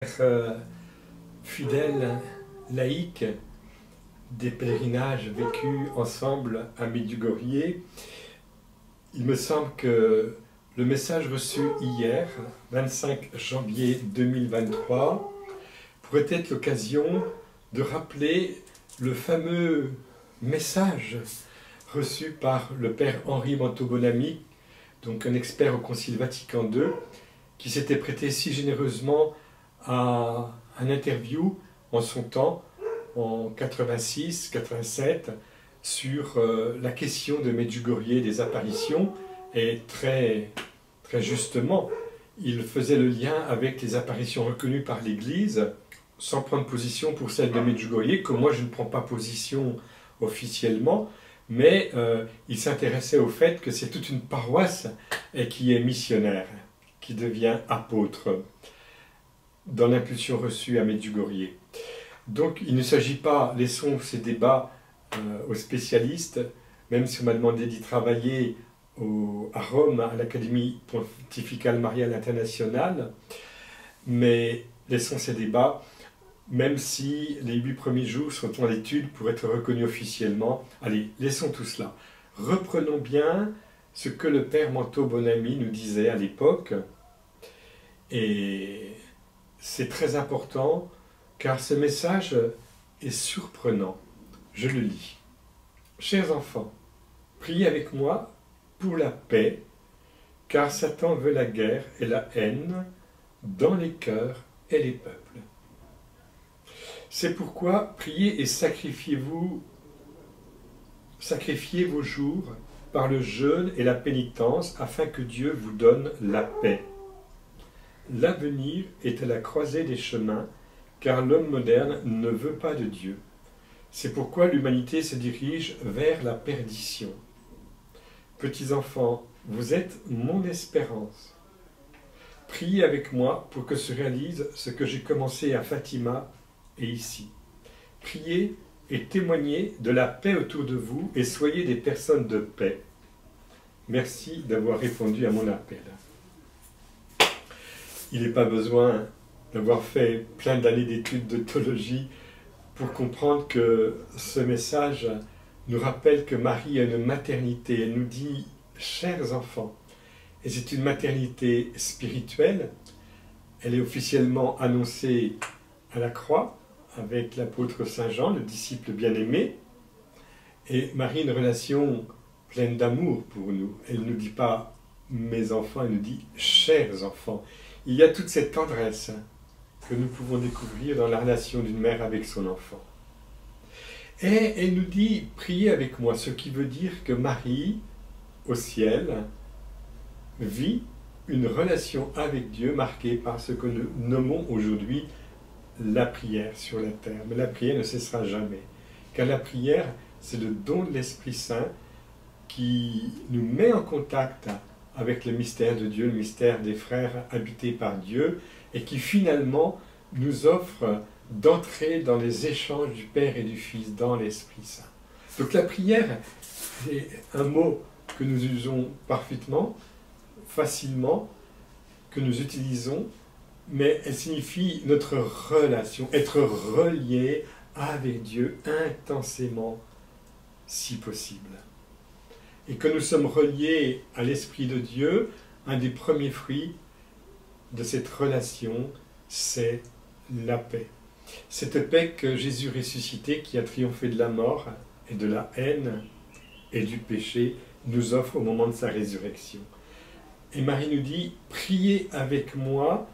Être fidèle, laïque, des pèlerinages vécus ensemble à Medjugorje, il me semble que le message reçu hier, 25 janvier 2023, pourrait être l'occasion de rappeler le fameux message reçu par le père Henri Manteau-Bonamy, donc un expert au Concile Vatican II, qui s'était prêté si généreusement à un interview en son temps, en 86-87, sur la question de Medjugorje, des apparitions, et très justement, il faisait le lien avec les apparitions reconnues par l'Église, sans prendre position pour celle de Medjugorje, que moi je ne prends pas position officiellement, mais il s'intéressait au fait que c'est toute une paroisse qui est missionnaire, qui devient apôtre, dans l'impulsion reçue à Medjugorje. Donc il ne s'agit pas, laissons ces débats aux spécialistes, même si on m'a demandé d'y travailler à Rome, à l'Académie pontificale mariale internationale, mais laissons ces débats, même si les 8 premiers jours sont en étude pour être reconnus officiellement. Allez, laissons tout cela. Reprenons bien ce que le père Manteau-Bonamy nous disait à l'époque, et c'est très important, car ce message est surprenant. Je le lis. Chers enfants, priez avec moi pour la paix, car Satan veut la guerre et la haine dans les cœurs et les peuples. C'est pourquoi priez et sacrifiez vos jours par le jeûne et la pénitence, afin que Dieu vous donne la paix. L'avenir est à la croisée des chemins, car l'homme moderne ne veut pas de Dieu. C'est pourquoi l'humanité se dirige vers la perdition. Petits enfants, vous êtes mon espérance. Priez avec moi pour que se réalise ce que j'ai commencé à Fatima et ici. Priez et témoignez de la paix autour de vous et soyez des personnes de paix. Merci d'avoir répondu à mon appel. Il n'est pas besoin d'avoir fait plein d'années d'études de théologie pour comprendre que ce message nous rappelle que Marie a une maternité. Elle nous dit « chers enfants ». Et c'est une maternité spirituelle. Elle est officiellement annoncée à la croix avec l'apôtre Saint Jean, le disciple bien-aimé. Et Marie a une relation pleine d'amour pour nous. Elle ne nous dit pas « mes enfants », elle nous dit « chers enfants ». Il y a toute cette tendresse que nous pouvons découvrir dans la relation d'une mère avec son enfant. Et elle nous dit « priez avec moi », ce qui veut dire que Marie, au ciel, vit une relation avec Dieu marquée par ce que nous nommons aujourd'hui la prière sur la terre. Mais la prière ne cessera jamais, car la prière, c'est le don de l'Esprit Saint qui nous met en contact avec le mystère de Dieu, le mystère des frères habités par Dieu, et qui finalement nous offre d'entrer dans les échanges du Père et du Fils dans l'Esprit Saint. Donc la prière est un mot que nous usons parfaitement, facilement, que nous utilisons, mais elle signifie notre relation, être relié avec Dieu intensément, si possible. Et que nous sommes reliés à l'Esprit de Dieu, un des premiers fruits de cette relation, c'est la paix. Cette paix que Jésus ressuscité, qui a triomphé de la mort et de la haine et du péché, nous offre au moment de sa résurrection. Et Marie nous dit, priez avec moi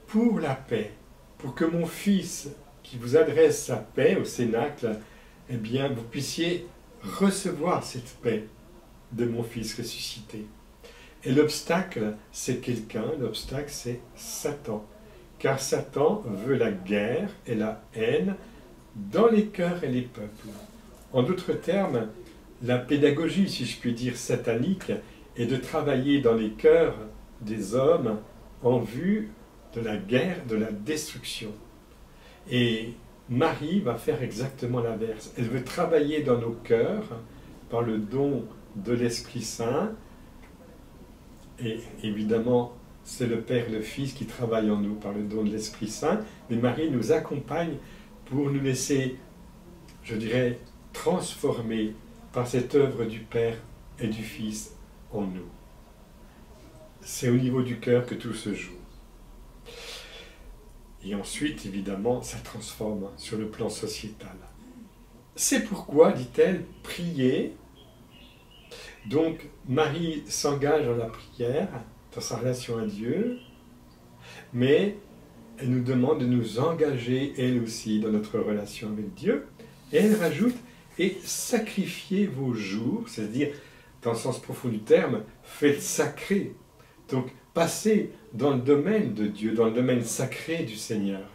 pour la paix, pour que mon Fils, qui vous adresse sa paix au cénacle, eh bien, vous puissiez recevoir cette paix de mon Fils ressuscité. Et l'obstacle, c'est quelqu'un, l'obstacle, c'est Satan. Car Satan veut la guerre et la haine dans les cœurs et les peuples. En d'autres termes, la pédagogie, si je puis dire, satanique, est de travailler dans les cœurs des hommes en vue de la guerre, de la destruction. Et Marie va faire exactement l'inverse. Elle veut travailler dans nos cœurs par le don de l'Esprit Saint, et évidemment c'est le Père et le Fils qui travaillent en nous par le don de l'Esprit Saint, mais Marie nous accompagne pour nous laisser, je dirais, transformer par cette œuvre du Père et du Fils en nous. C'est au niveau du cœur que tout se joue. Et ensuite, évidemment, ça transforme sur le plan sociétal. C'est pourquoi, dit-elle, priez. Donc, Marie s'engage dans la prière, dans sa relation à Dieu, mais elle nous demande de nous engager, elle aussi, dans notre relation avec Dieu. Et elle rajoute, et sacrifiez vos jours, c'est-à-dire, dans le sens profond du terme, faites sacré. Donc, passez dans le domaine de Dieu, dans le domaine sacré du Seigneur.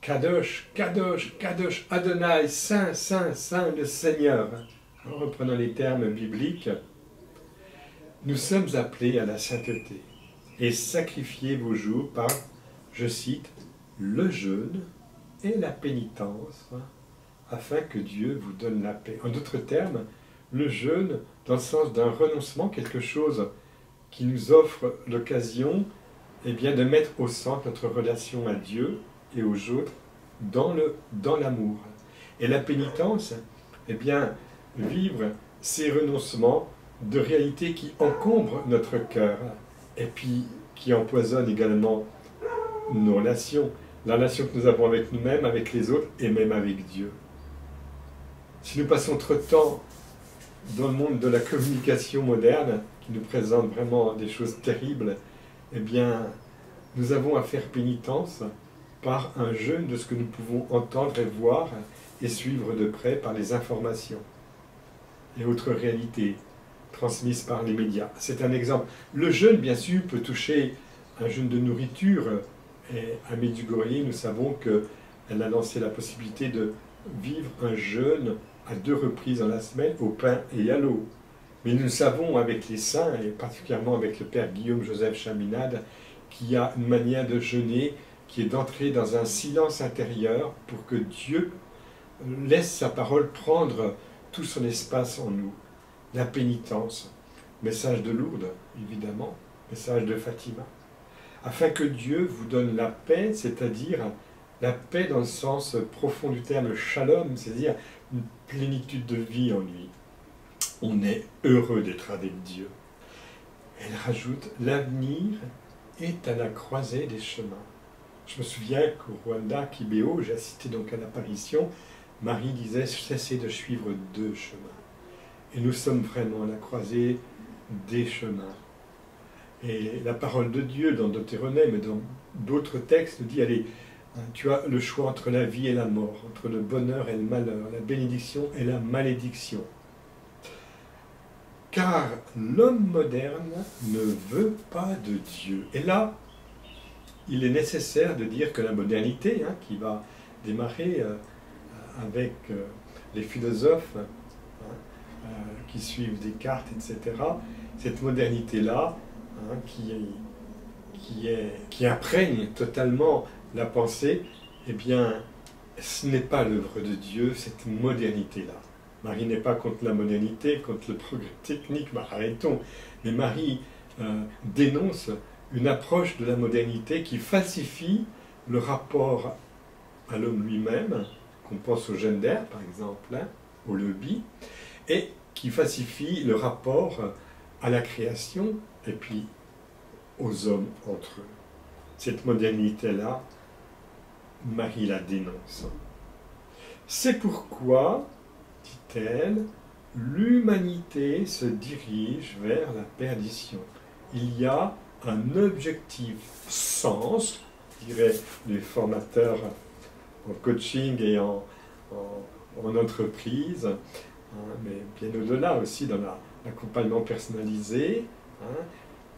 Kadosh, Kadosh, Kadosh, Adonai, Saint, Saint, Saint, le Seigneur. En reprenant les termes bibliques, nous sommes appelés à la sainteté. Et sacrifiez vos jours par, je cite, le jeûne et la pénitence, afin que Dieu vous donne la paix. En d'autres termes, le jeûne dans le sens d'un renoncement, quelque chose qui nous offre l'occasion de mettre au centre notre relation à Dieu et aux autres dans l'amour. Et la pénitence, vivre ces renoncements de réalités qui encombrent notre cœur et puis qui empoisonnent également nos relations, la relation que nous avons avec nous-mêmes, avec les autres et même avec Dieu. Si nous passons trop de temps dans le monde de la communication moderne, qui nous présente vraiment des choses terribles, nous avons à faire pénitence par un jeûne de ce que nous pouvons entendre et voir et suivre de près par les informations et autres réalités transmises par les médias. C'est un exemple. Le jeûne, bien sûr, peut toucher un jeûne de nourriture. Et à Medjugorje, nous savons qu'elle a lancé la possibilité de vivre un jeûne à 2 reprises dans la semaine, au pain et à l'eau. Mais nous savons avec les saints, et particulièrement avec le Père Guillaume-Joseph Chaminade, qu'il y a une manière de jeûner qui est d'entrer dans un silence intérieur pour que Dieu laisse sa parole prendre tout son espace en nous. La pénitence, message de Lourdes, évidemment, message de Fatima, afin que Dieu vous donne la paix, c'est-à-dire la paix dans le sens profond du terme shalom, c'est-à-dire une plénitude de vie en lui. On est heureux d'être avec Dieu. Elle rajoute, l'avenir est à la croisée des chemins. Je me souviens qu'au Rwanda, Kibéo, j'ai assisté donc à l'apparition, Marie disait, cessez de suivre 2 chemins. Et nous sommes vraiment à la croisée des chemins. Et la parole de Dieu dans Deutéronome et dans d'autres textes nous dit, allez, tu as le choix entre la vie et la mort, entre le bonheur et le malheur, la bénédiction et la malédiction. Car l'homme moderne ne veut pas de Dieu. Et là, il est nécessaire de dire que la modernité, qui va démarrer avec les philosophes qui suivent Descartes, etc., cette modernité-là, qui imprègne totalement la pensée, ce n'est pas l'œuvre de Dieu, cette modernité-là. Marie n'est pas contre la modernité, contre le progrès technique, arrêtons. Mais Marie dénonce une approche de la modernité qui falsifie le rapport à l'homme lui-même, qu'on pense au gender, par exemple, au lobby, et qui falsifie le rapport à la création et puis aux hommes entre eux. Cette modernité-là, Marie la dénonce. C'est pourquoi, dit-elle, l'humanité se dirige vers la perdition. Il y a un objectif sens, diraient les formateurs en coaching et en entreprise, mais bien au-delà aussi dans l'accompagnement personnalisé.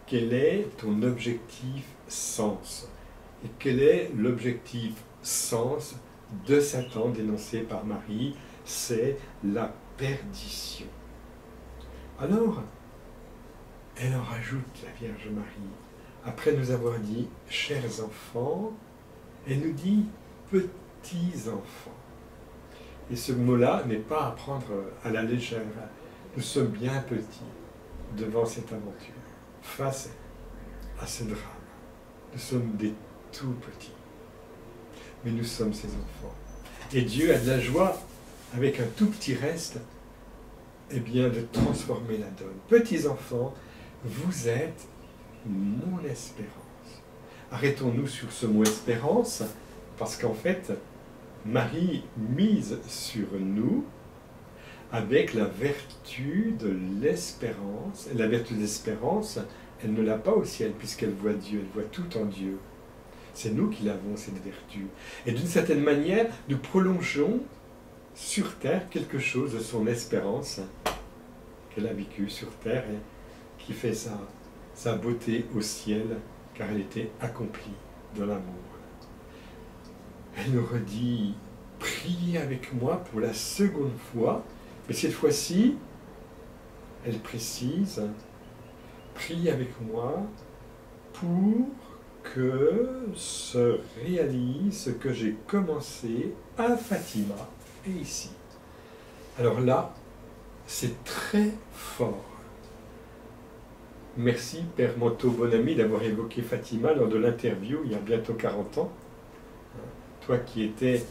Quel est ton objectif sens? Et quel est l'objectif sens de Satan dénoncé par Marie? C'est la perdition. Alors, elle en rajoute, la Vierge Marie, après nous avoir dit « chers enfants », elle nous dit « petits enfants ». Et ce mot-là n'est pas à prendre à la légère. Nous sommes bien petits devant cette aventure, face à ce drame. Nous sommes des tout petits, mais nous sommes ses enfants. Et Dieu a de la joie, avec un tout petit reste, eh bien, de transformer la donne. Petits enfants, vous êtes mon espérance. Arrêtons-nous sur ce mot espérance, parce qu'en fait, Marie mise sur nous avec la vertu de l'espérance. Et la vertu de l'espérance, elle ne l'a pas au ciel, puisqu'elle voit Dieu, elle voit tout en Dieu. C'est nous qui l'avons, cette vertu. Et d'une certaine manière, nous prolongeons sur terre quelque chose de son espérance qu'elle a vécue sur terre et qui fait sa beauté au ciel, car elle était accomplie dans l'amour. Elle nous redit, priez avec moi pour la seconde fois, mais cette fois-ci, elle précise, priez avec moi pour que se réalise ce que j'ai commencé à Fatima et ici. Alors là, c'est très fort. Merci Père Manteau Bonami d'avoir évoqué Fatima lors de l'interview il y a bientôt 40 ans. Toi qui étais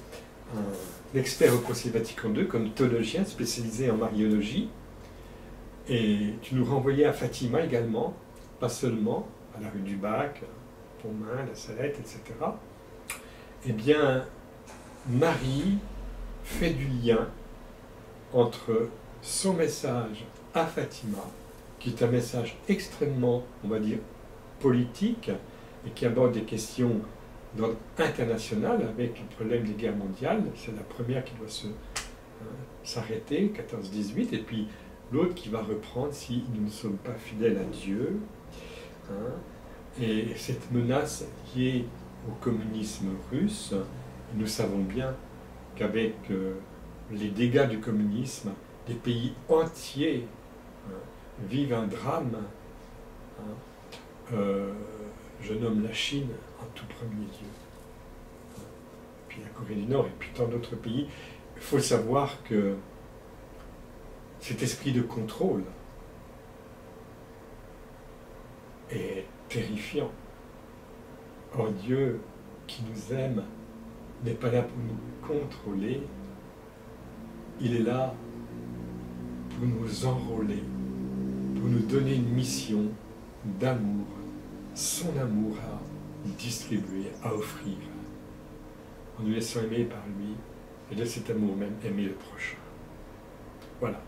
un expert au Concile Vatican II comme théologien spécialisé en mariologie, et tu nous renvoyais à Fatima également, pas seulement à la rue du Bac, Pontmain, la Salette, etc. Eh bien, Marie fait du lien entre son message à Fatima, qui est un message extrêmement, on va dire, politique, et qui aborde des questions d'ordre international avec le problème des guerres mondiales. C'est la première qui doit s'arrêter, 14-18, et puis l'autre qui va reprendre si nous ne sommes pas fidèles à Dieu. Et cette menace liée au communisme russe, nous savons bien qu'avec les dégâts du communisme, des pays entiers vivent un drame. Je nomme la Chine en tout premier lieu, puis la Corée du Nord et puis tant d'autres pays. Il faut savoir que cet esprit de contrôle est terrifiant. Or Dieu qui nous aime n'est pas là pour nous contrôler, il est là pour nous enrôler, pour nous donner une mission d'amour, son amour à distribuer, à offrir, en nous laissant aimer par lui, et de cet amour même aimer le prochain. Voilà.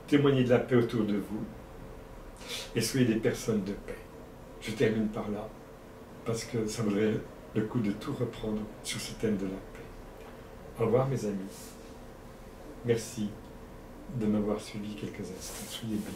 Témoignez de la paix autour de vous, et soyez des personnes de paix. Je termine par là, parce que ça vaudrait le coup de tout reprendre sur ce thème de la paix. Au revoir mes amis. Merci de m'avoir suivi quelques instants. Soyez bénis.